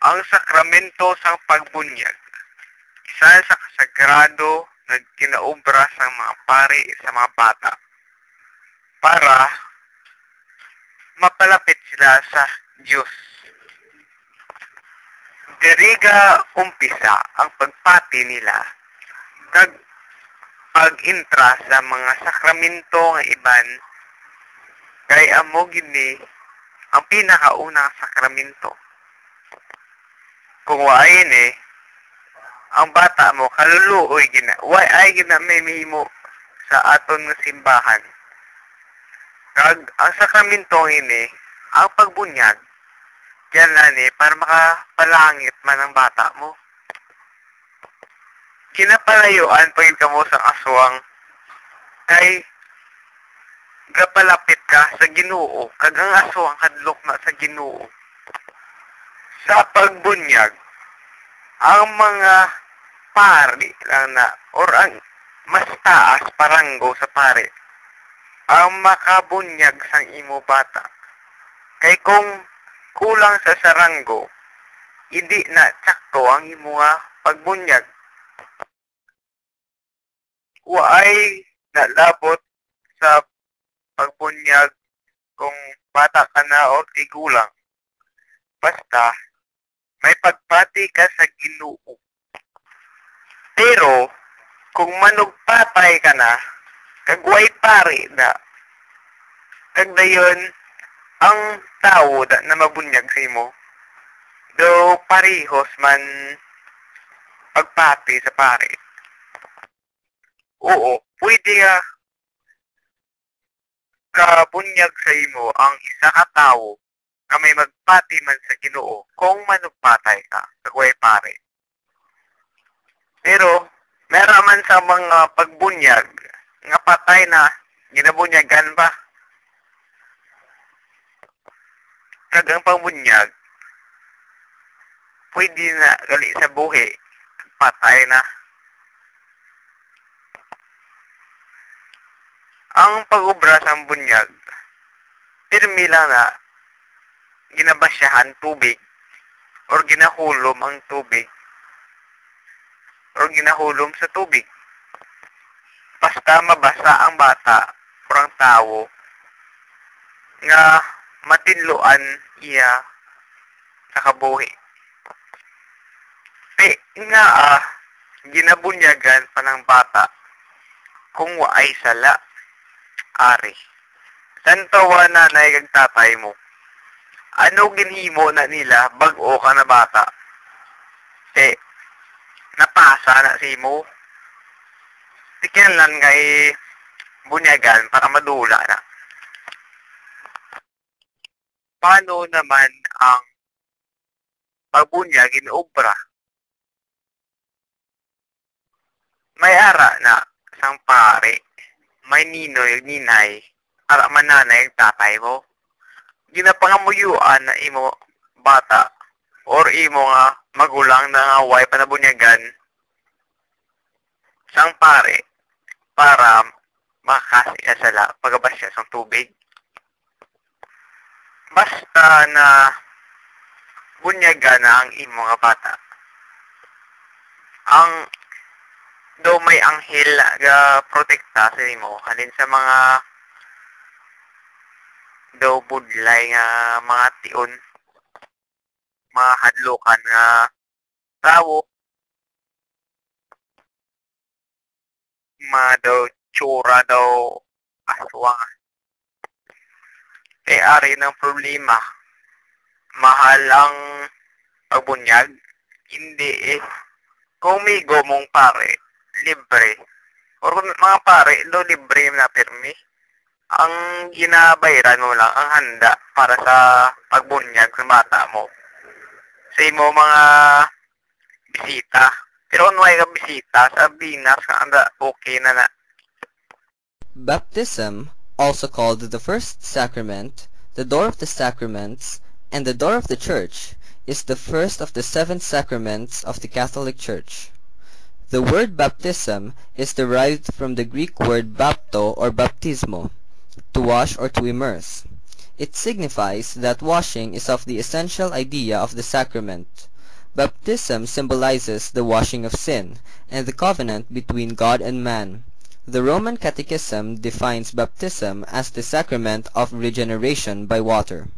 Ang sakramento sang pagbunyag, isa sa kasagrado na kinaobra sa mga pari sa mga bata para mapalapit sila sa Diyos. Diriga umpisa ang pagpati nila kag pag-intra sa mga sakramento nga iban kay amo gini ang pinakaunang sakramento. Kung waay ni ang bata mo kaluluoy gina ay gina may mihimo sa aton nga simbahan. Kag ang sakramento ini ang pagbunyag yan na ni para makapalangit man ang bata mo. Kinapalayuan pagid kamo sa aswang kay gapalapit ka sa Ginoo kag ang aswang hadlok na sa Ginoo. Sa pagbunyag ang mga pari lang na or ang mas taas paranggo sa pari ang makabunyag sang imo bata. Kay kung kulang sa saranggo, hindi na tsakto ang imo nga pagbunyag. Waay nalabot sa pagbunyag kung bata ka na o tigulang. Basta, may pagpati ka sa Ginoo. Pero, kung manugpatay ka na, kagway pari na, kagdayon, ang tao na mabunyag sa imo, do parihos man pagpati sa pari. Oo, pwede kabunyag sa imo ang isa ka tao na may magpati man sa Ginoo kung manugpatay ka, kagway pare. Pero, meron man sa mga pagbunyag, nga patay na, ginabunyagan ba? Kag ang pagbunyag, pwede na gali sa buhi, patay na. Ang pag-ubra sa bunyag, pirmi lang na ginabasyahan tubig or ginahulom ang tubig or ginahulom sa tubig. Basta mabasa ang bata o ang tao nga matinluan iya sa kabuhi. Nga ginabunyagan pa ng bata kung waay sala ari. Santawa na kag tatay mo. Ano ginhimo na nila bag-o ka na bata? Napasa na si mo. Tikyan lang kay bunyagan para madula na. Paano naman ang pagbunyag inobra? May ara na sang pare, may ninoy, ninay, ara mananay, tatay mo. Ginapangamuyuan na imo bata or imo nga magulang na nga way panabunyagan sang pare para makasya sala pagabasya sang tubig. Basta na bunyagan na ang imo nga bata. Ang do may anghel ga protekta sa imo halin sa mga do budlay nga mga tion, mga hadlokan nga tao, mga daw tsura daw aswang. Ari ng problema, mahal ang pagbunyag, hindi kung may gomong pare, libre. Or mga pare, do libre na pirmi. Ang ginabayaran mo lang ang handa para sa pagbunyag sa bata mo. Sa imo mga bisita. Pero kung may bisita, sabihin na sa anda okay na na. Baptism, also called the first sacrament, the door of the sacraments, and the door of the church, is the first of the 7 sacraments of the Catholic Church. The word baptism is derived from the Greek word bapto or baptismo, to wash or to immerse. It signifies that washing is of the essential idea of the sacrament, Baptism symbolizes the washing of sin and the covenant between God and man. The Roman Catechism defines baptism as the sacrament of regeneration by water.